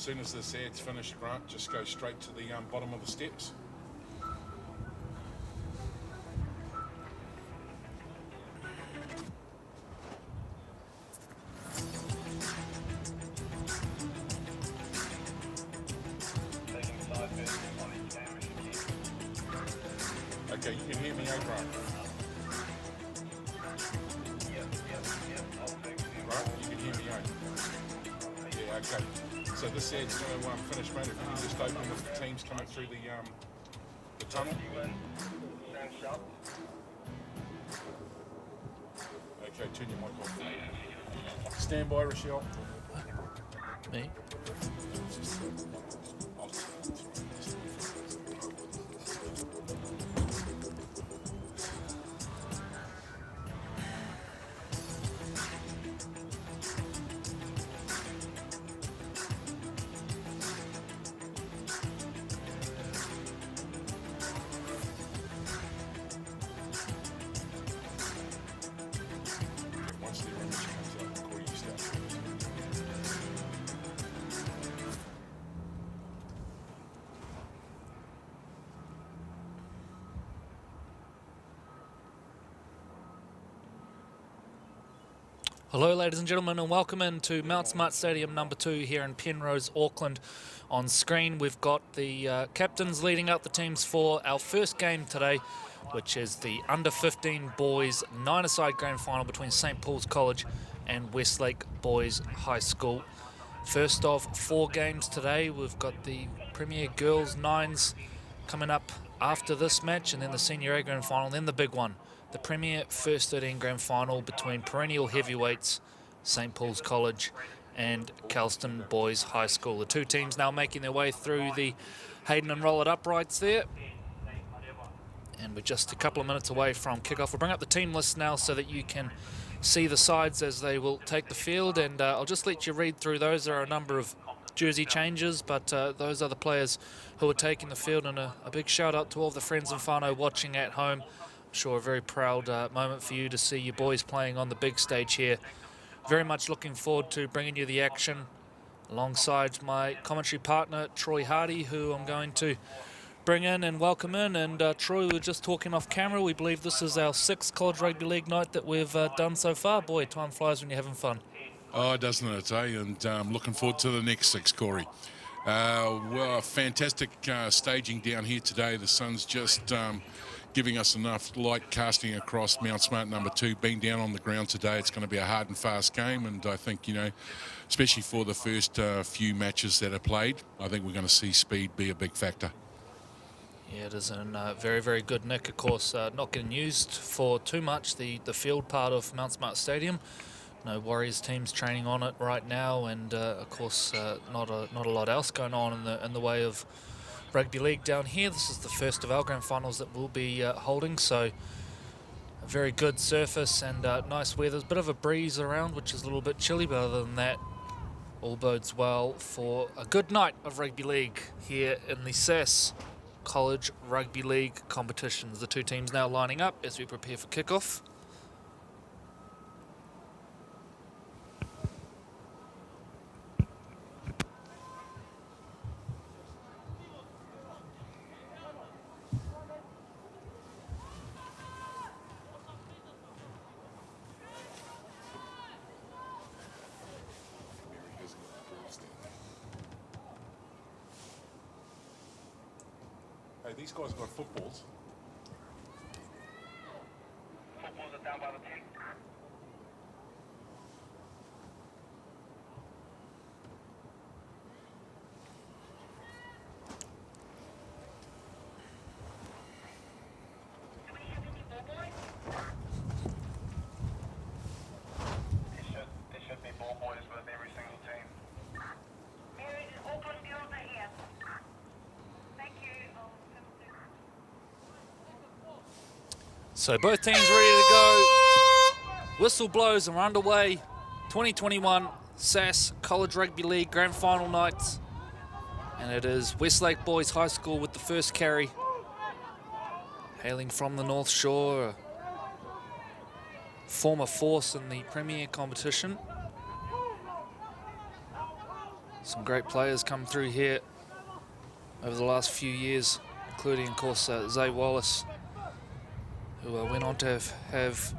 soon as this ad's finished, Grant, just go straight to the bottom of the steps. Okay, you can hear me, Grant? Right, you can hear me, Yeah, okay. So this ad's going to finish, mate. If you can just open with the teams coming through the tunnel. Okay, turn your mic off. Stand by, Rochelle. Me? Once the image comes up, recording starts. Hello ladies and gentlemen, and welcome into Mount Smart Stadium number 2 here in Penrose, Auckland. On screen we've got the captains leading out the teams for our first game today, which is the under-15 boys 9-a-side grand final between St Paul's College and Westlake Boys High School. First of 4 games today, we've got the Premier Girls 9s coming up after this match, and then the Senior A grand final, and then the big one, the Premier First 13 grand final between perennial heavyweights St Paul's College and Kelston Boys High School. The two teams now making their way through the Hayden and Rollett uprights there. And we're just a couple of minutes away from kickoff. We'll bring up the team list now so that you can see the sides as they will take the field, and I'll just let you read through those. There are a number of jersey changes, but those are the players who are taking the field, and a big shout out to all of the friends and whānau watching at home. I'm sure a very proud moment for you to see your boys playing on the big stage here. Very much looking forward to bringing you the action alongside my commentary partner Troy Hardy, who I'm going to bring in and welcome in. And Troy, we were just talking off camera, we believe this is our 6th College Rugby League night that we've done so far. Boy, time flies when you're having fun. Oh, doesn't it, eh? And I'm looking forward to the next 6, Corey. Well, fantastic staging down here today. The sun's just giving us enough light casting across Mount Smart number 2. Being down on the ground today, it's going to be a hard and fast game, and I think, you know, especially for the first few matches that are played, I think we're going to see speed be a big factor. Yeah, it is in very, very good nick. Of course, not getting used for too much, the field part of Mount Smart Stadium. No Warriors teams training on it right now, and of course, not a lot else going on in the way of rugby league down here. This is the first of our grand finals that we'll be holding, so a very good surface and nice weather. There's a bit of a breeze around, which is a little bit chilly, but other than that, all bodes well for a good night of rugby league here in the SAS College Rugby League competitions. The two teams now lining up as we prepare for kickoff. Hey, these guys got footballs. Footballs are down by the 10. There should be ball boys with every single team. Mary, Auckland girls are here. Thank you. So both teams ready to go. Whistle blows and we're underway. 2021 SAS College Rugby League Grand Final nights. And it is Westlake Boys High School with the first carry. Hailing from the North Shore, a former force in the Premier competition. Some great players come through here over the last few years, including, of course, Zay Wallace, who went on to have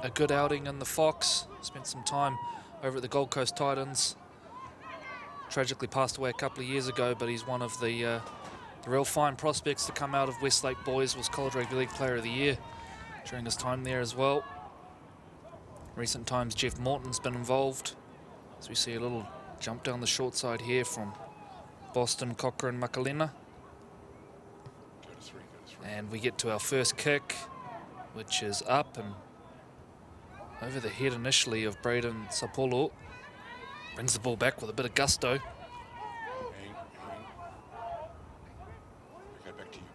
a good outing in the Fox, spent some time over at the Gold Coast Titans. Tragically passed away a couple of years ago, but he's one of the real fine prospects to come out of Westlake Boys. Was College Rugby League Player of the Year during his time there as well. Recent times, Jeff Morton's been involved, as we see a little jump down the short side here from Boston, Cochrane, Makalina. And we get to our first kick, which is up and over the head initially of Braden Sapolo. Brings the ball back with a bit of gusto. Okay, back to you.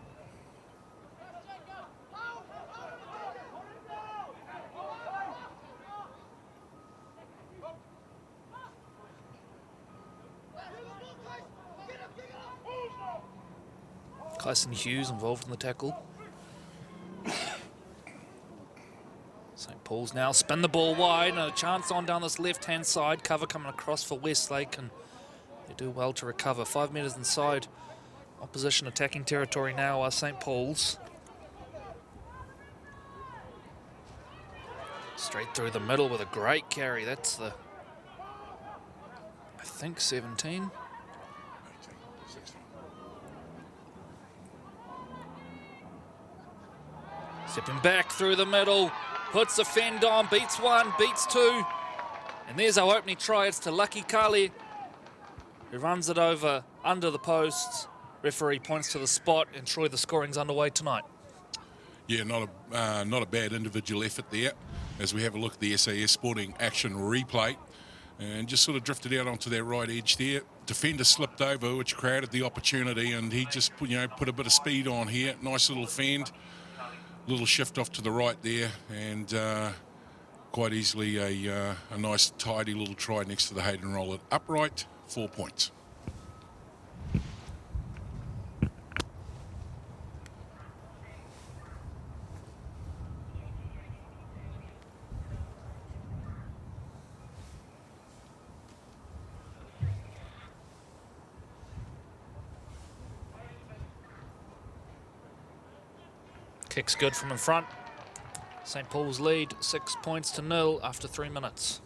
Kyson Hughes involved in the tackle. St. Paul's now spin the ball wide, and a chance on down this left-hand side. Cover coming across for Westlake, and they do well to recover. 5 metres inside opposition attacking territory now are St. Paul's. Straight through the middle with a great carry. That's the, I think, 17. 16. Stepping back through the middle, puts the fend on, beats one, beats two. And there's our opening try. It's to Lucky Kali, who runs it over under the posts. Referee points to the spot, and Troy, the scoring's underway tonight. Yeah, not a bad individual effort there, as we have a look at the SAS Sporting action replay, and just sort of drifted out onto that right edge there. Defender slipped over, which created the opportunity, and he just put a bit of speed on here. Nice little fend, little shift off to the right there, and quite easily a nice tidy little try next to the Hayden roller. Upright, 4 points. Kick's good from in front. St. Paul's lead 6 points to 0 after 3 minutes.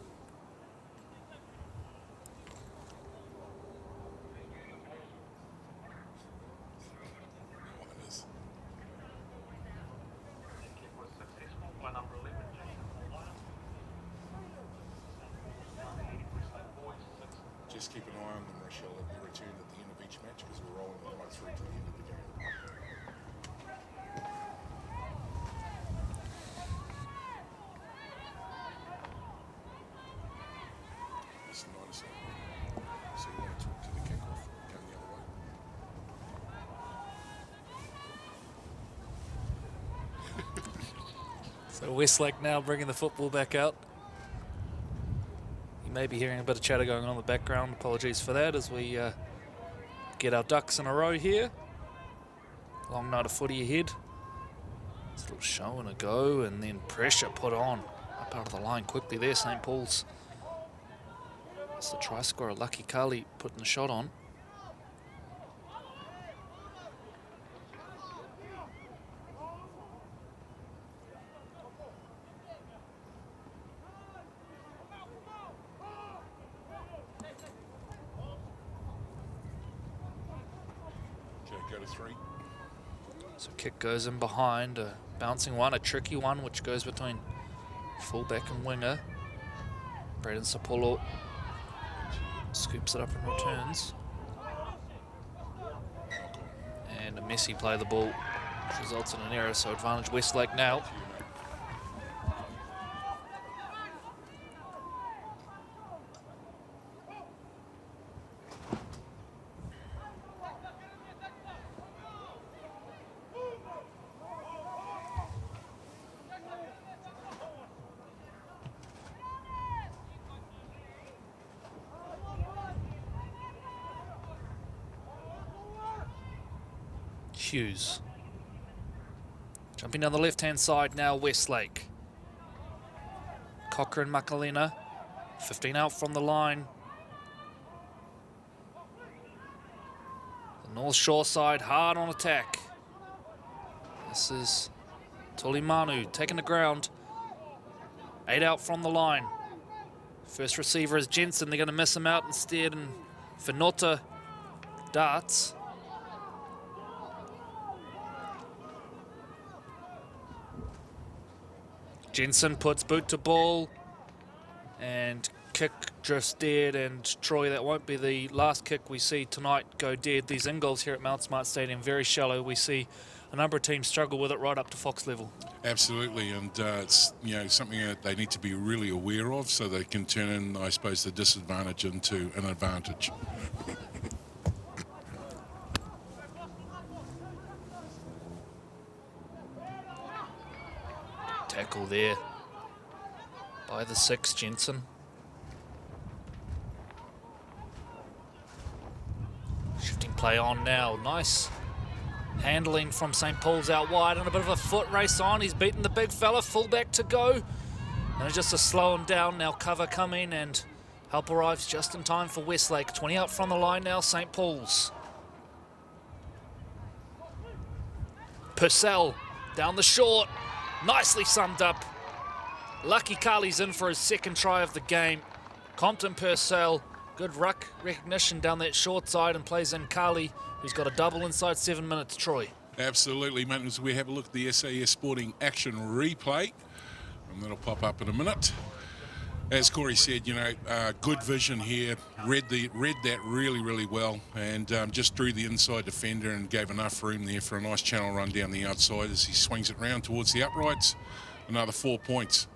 Just keep an eye on them, Rochelle, at the return at the end of each match, because we're rolling them right through to the end of the game. It's 97. So you want to talk to the kickoff, going the other way. So Westlake now bringing the football back out. You may be hearing a bit of chatter going on in the background. Apologies for that as we get our ducks in a row here. Long night of footy ahead. It's a little show and a go, and then pressure put on up out of the line quickly there. St. Paul's. That's the try scorer, Lucky Kali, putting the shot on. Okay, go to 3. So kick goes in behind, a bouncing one, a tricky one, which goes between fullback and winger. Braden Sapolo scoops it up and returns. And a messy play of the ball, which results in an error, so advantage Westlake now. Hughes. Jumping down the left-hand side now, Westlake. Cochrane, Makalina. 15 out from the line. North Shore side hard on attack. This is Tulimanu taking the ground. 8 out from the line. First receiver is Jensen. They're going to miss him out instead, and Finota darts. Jensen puts boot to ball, and kick drifts dead, and Troy, that won't be the last kick we see tonight go dead. These in-goals here at Mount Smart Stadium, very shallow. We see a number of teams struggle with it right up to Fox level. Absolutely, and it's something that they need to be really aware of, so they can turn in, I suppose, the disadvantage into an advantage. Tackle there by the 6, Jensen. Shifting play on now. Nice handling from St. Paul's out wide, and a bit of a foot race on. He's beaten the big fella, fullback to go. And it's just to slow him down now. Cover coming, and help arrives just in time for Westlake. 20 out from the line now, St. Paul's. Purcell down the short. Nicely summed up. Lucky Carly's in for his second try of the game. Compton Purcell, good ruck recognition down that short side, and plays in Carly, who's got a double inside 7 minutes. Troy. Absolutely, mate. As we have a look at the SAS Sporting action replay, and that'll pop up in a minute. As Corey said, good vision here. Read that really, really well, and just drew the inside defender and gave enough room there for a nice channel run down the outside as he swings it round towards the uprights. Another 4 points.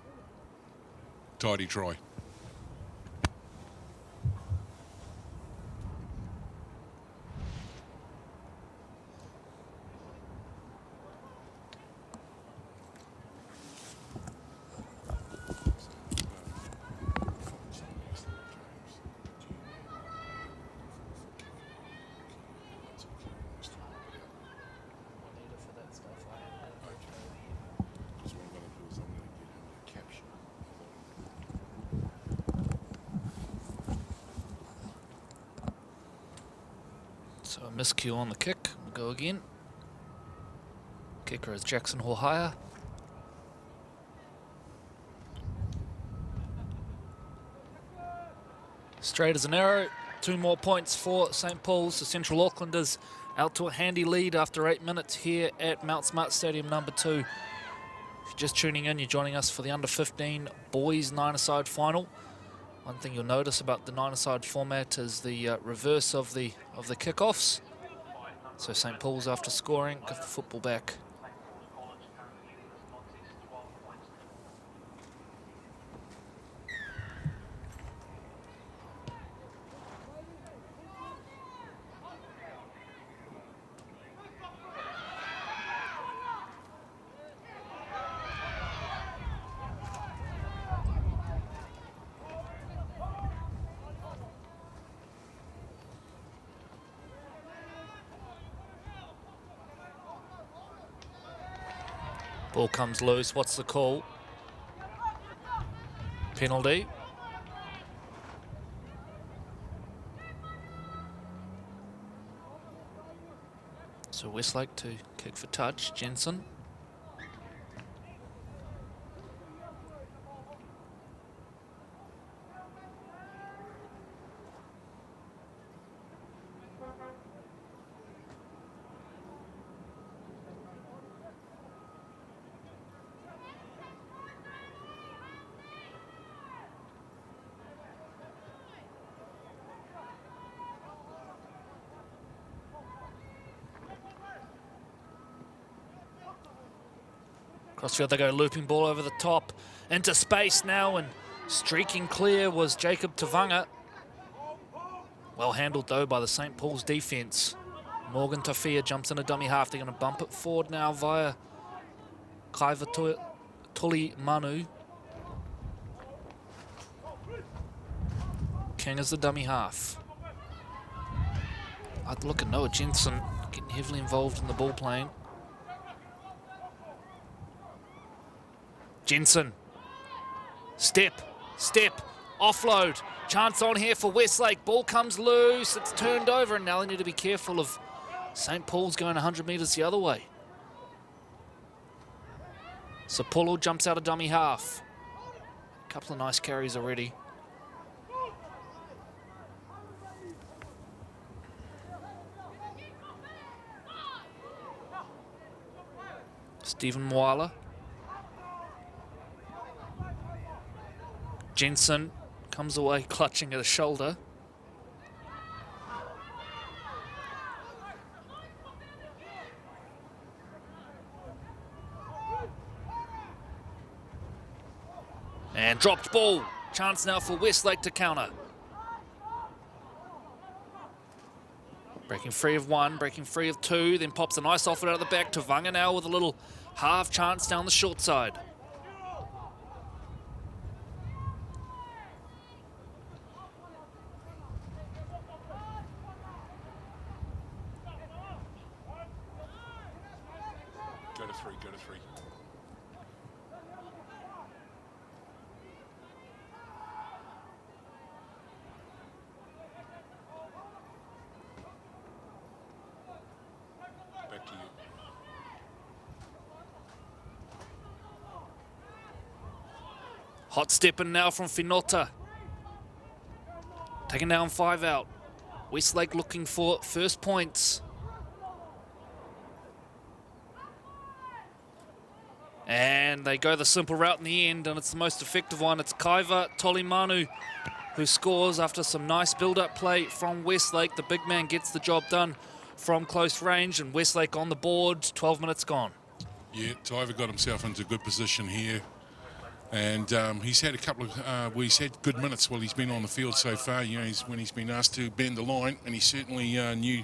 Tidy try. So a miscue on the kick. We'll go again. Kicker is Jackson Horhaya. Straight as an arrow. 2 more points for St. Paul's. The Central Aucklanders out to a handy lead after 8 minutes here at Mount Smart Stadium number 2. If you're just tuning in, you're joining us for the under-15 boys 9-a-side final. One thing you'll notice about the 9-a-side format is the reverse of the kickoffs. So St. Paul's, after scoring, give the football back. Ball comes loose. What's the call? Penalty. So Westlake to kick for touch. Jensen. Crossfield, they go looping ball over the top. Into space now, and streaking clear was Jacob Tavanga. Well handled though by the St. Paul's defence. Morgan Tafia jumps in a dummy half. They're going to bump it forward now via Kaiva Tuli Manu. King is the dummy half. I'd look at Noah Jensen getting heavily involved in the ball playing. Jensen, step, offload, chance on here for Westlake, ball comes loose, it's turned over, and now they need to be careful of St. Paul's going 100 metres the other way. Sapolo jumps out of dummy half. A couple of nice carries already. Stephen Weiler. Jensen comes away clutching at a shoulder. And dropped ball. Chance now for Westlake to counter. Breaking free of one, breaking free of two, then pops a nice offer out of the back to Vanga now with a little half chance down the short side. Go to three, go to three. Back to you. Hot stepping now from Finota. Taking down 5 out. Westlake looking for first points. And they go the simple route in the end, and it's the most effective one. It's Kaiva Tolimanu who scores after some nice build-up play from Westlake. The big man gets the job done from close range, and Westlake on the board. 12 minutes gone. Yeah, Tyver got himself into a good position here. And he's had a couple of, he's had good minutes while he's been on the field so far. You know, when he's been asked to bend the line, and he certainly knew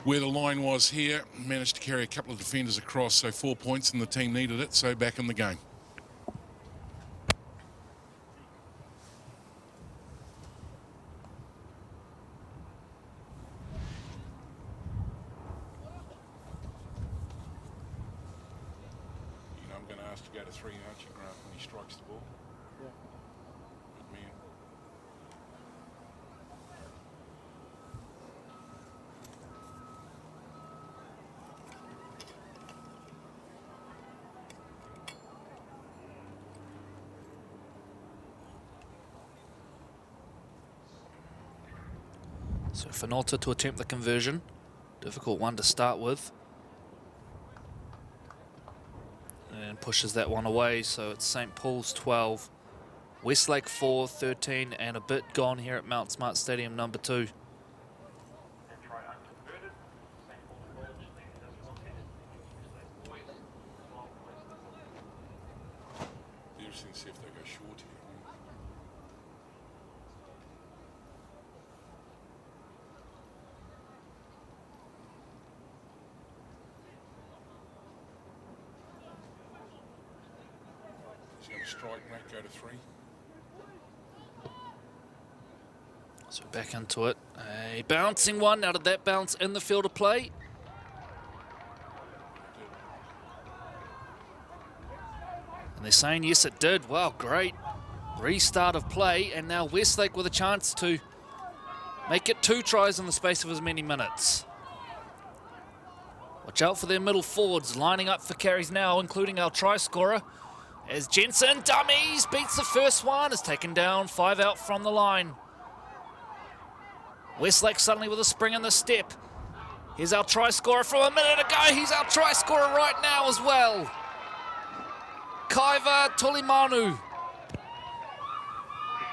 where the line was here. Managed to carry a couple of defenders across, so 4 points, and the team needed it, so back in the game. You know, I'm going to ask to go to three, aren't you, Grant, when he strikes the ball? Yeah. Good man. So Finota to attempt the conversion. Difficult one to start with. And pushes that one away, so it's St. Paul's 12. Westlake 4, 13 and a bit gone here at Mount Smart Stadium number 2. Be interesting to see if they go short here. He's going to strike, mate, go to three. So back into it. A bouncing one. Now did that bounce in the field of play? And they're saying yes it did. Wow, great restart of play, and now Westlake with a chance to make it 2 tries in the space of as many minutes. Watch out for their middle forwards lining up for carries now, including our try scorer, as Jensen dummies, beats the first one, is taken down 5 out from the line. Westlake suddenly with a spring in the step. Here's our try scorer from a minute ago. He's our try scorer right now as well. Kaiva Tolimanu.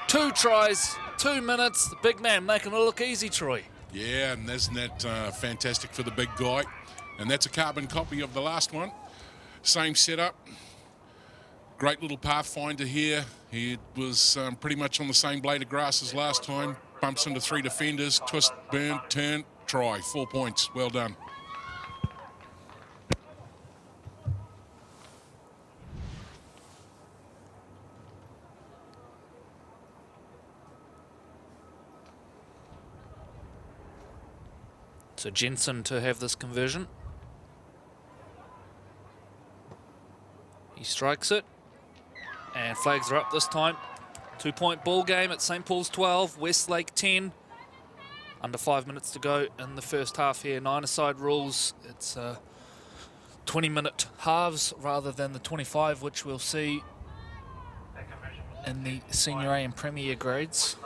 2 tries, 2 minutes. The big man making it look easy, Troy. Yeah, and isn't that fantastic for the big guy? And that's a carbon copy of the last one. Same setup. Great little pathfinder here. He was pretty much on the same blade of grass as last time. Bumps into 3 defenders, twist, burn, turn, try. 4 points. Well done. So Jensen to have this conversion. He strikes it, and flags are up this time. 2-point ball game at St. Paul's 12, Westlake 10. Under 5 minutes to go in the first half here. 9-a-side rules. It's 20-minute halves rather than the 25, which we'll see in the Senior A and Premier grades.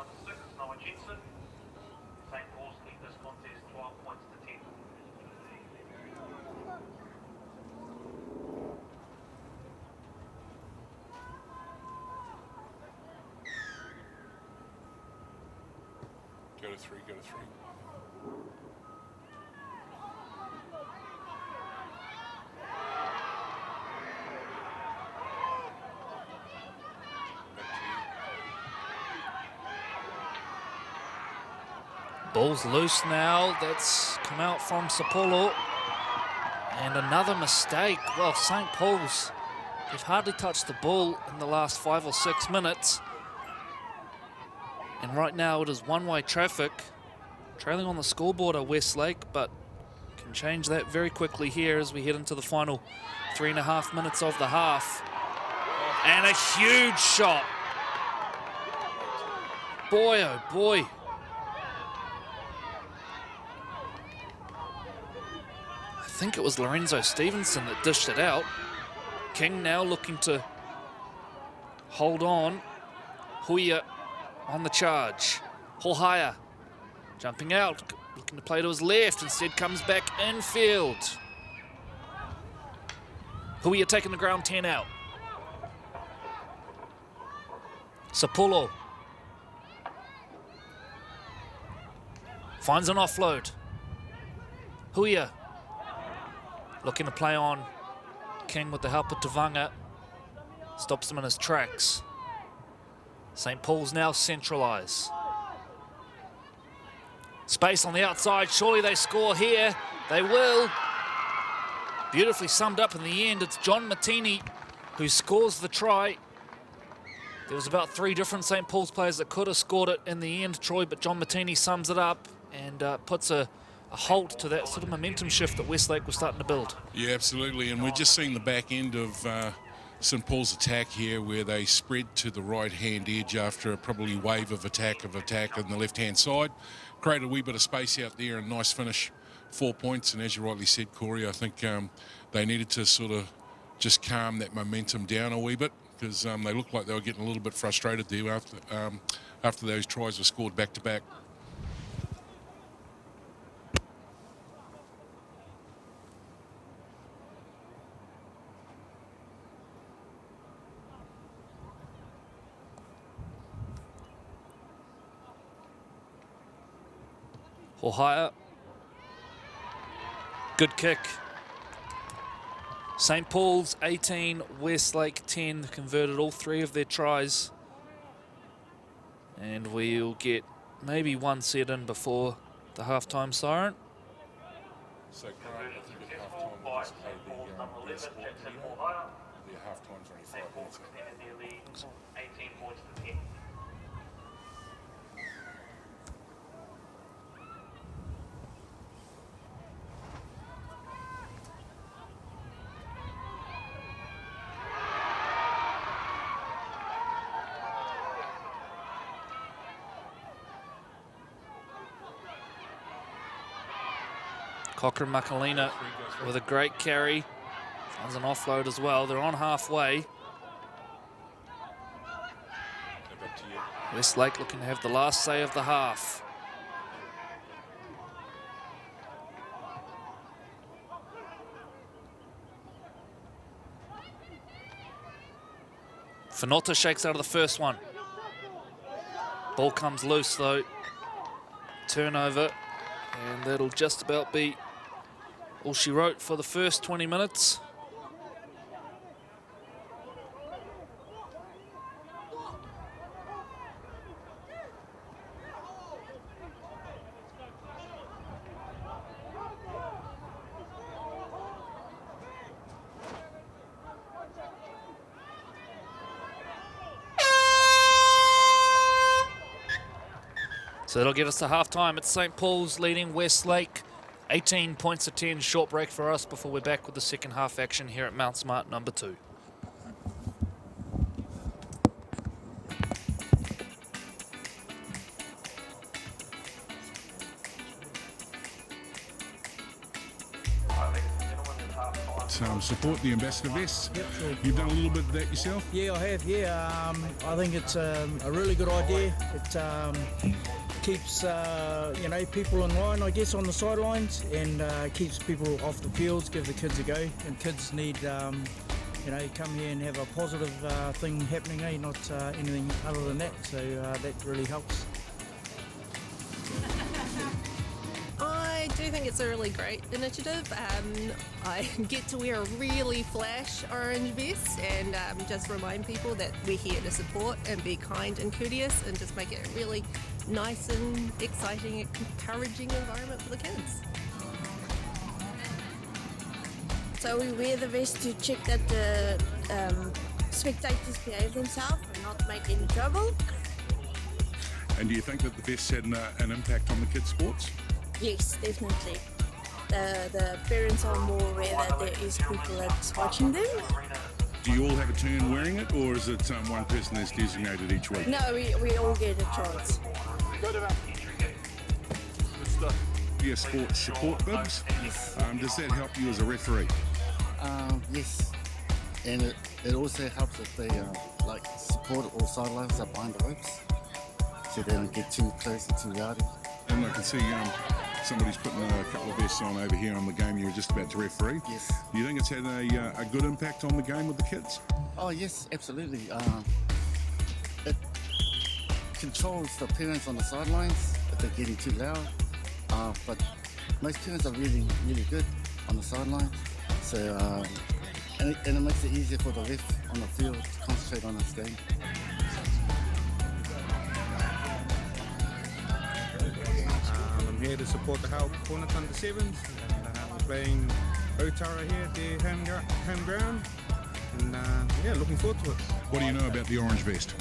Go to three, go to three. Ball's loose now. That's come out from Sapolo. And another mistake. Well, St. Paul's, they've hardly touched the ball in the last 5 or 6 minutes. And right now it is one-way traffic. Trailing on the scoreboard are Westlake, but can change that very quickly here as we head into the final 3.5 minutes of the half. And a huge shot. Boy, oh boy. I think it was Lorenzo Stevenson that dished it out. King now looking to hold on. Huia on the charge. Hohaya jumping out, looking to play to his left, instead comes back infield. Huia taking the ground 10 out. Sapolo finds an offload. Huia looking to play on. King with the help of Tavanga stops him in his tracks. St. Paul's now centralise. Space on the outside, surely they score here. They will. Beautifully summed up in the end. It's John Martini who scores the try. There was about 3 different St. Paul's players that could have scored it in the end, Troy, but John Martini sums it up and puts a halt to that sort of momentum shift that Westlake was starting to build. Yeah, absolutely, and we're just seeing the back end of St. Paul's attack here, where they spread to the right-hand edge after a probably wave of attack on the left-hand side. Created a wee bit of space out there, and nice finish, 4 points. And as you rightly said, Corey, I think they needed to sort of just calm that momentum down a wee bit, because they looked like they were getting a little bit frustrated there after those tries were scored back-to-back. Hohaya. Good kick. St. Paul's 18, Westlake 10, converted all 3 of their tries. And we'll get maybe 1 set in before the halftime siren. So, Grant, I think at halftime we'll just play the score here. The halftime's only 5 minutes. 18 points to 10. Cochrane Makalina with a great carry. Finds an offload as well. They're on halfway. Westlake looking to have the last say of the half. Fenota shakes out of the first one. Ball comes loose though. Turnover, and that'll just about be all she wrote for the first 20 minutes. So that'll get us to halftime. It's St. Paul's leading Westlake 18 points to 10. Short break for us before we're back with the second half action here at Mount Smart number 2. support, the ambassador vests. Yep, sure. You've done a little bit of that yourself? Yeah, I have. Yeah, I think it's a really good idea. It keeps people in line, I guess, on the sidelines, and keeps people off the fields, give the kids a go. And kids need, come here and have a positive thing happening, not anything other than that. So that really helps. I do think it's a really great initiative. I get to wear a really flash orange vest and just remind people that we're here to support and be kind and courteous and just make it a really nice and exciting, encouraging environment for the kids. So we wear the vest to check that the spectators behave themselves and not make any trouble. And do you think that the vests had an impact on the kids' sports? Yes, definitely. The parents are more aware that there is people that's watching them. Do you all have a turn wearing it, or is it one person that's designated each week? No, we all get a chance. Yeah, sports support bibs. Does that help you as a referee? Yes, and it also helps if they support or sidelines are behind the ropes, so they don't get too close and too rowdy. And I can see somebody's putting a couple of vests on over here on the game you're just about to referee. Yes. Do you think it's had a good impact on the game with the kids? Oh yes, absolutely. It controls the parents on the sidelines if they're getting too loud, but most parents are really, really good on the sidelines. So, and it makes it easier for the ref on the field to concentrate on his game. I'm here to support the Hull Cornets under 7s. We're playing Otara here at their home ground. And looking forward to it. What do you know about the orange vest?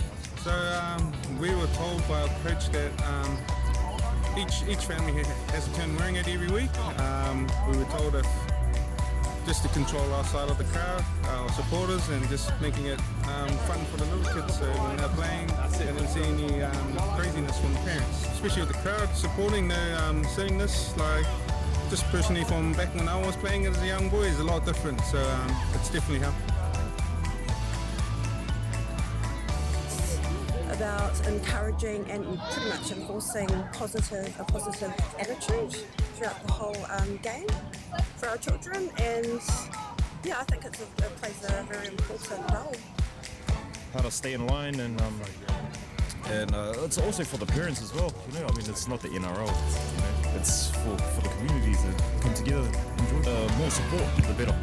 So we were told by our coach that each family has a turn wearing it every week. We were told just to control our side of the crowd, our supporters, and just making it fun for the little kids. So when they're playing, they don't see any craziness from the parents, especially with the crowd supporting. They're seeing this just personally from back when I was playing as a young boy is a lot different. So it's definitely helped. About encouraging and pretty much enforcing a positive attitude throughout the whole game for our children, and I think it plays a very important role. How to stay in line, and it's also for the parents as well. It's not the NRL. It's for the communities that come together. Enjoy. More support, the better.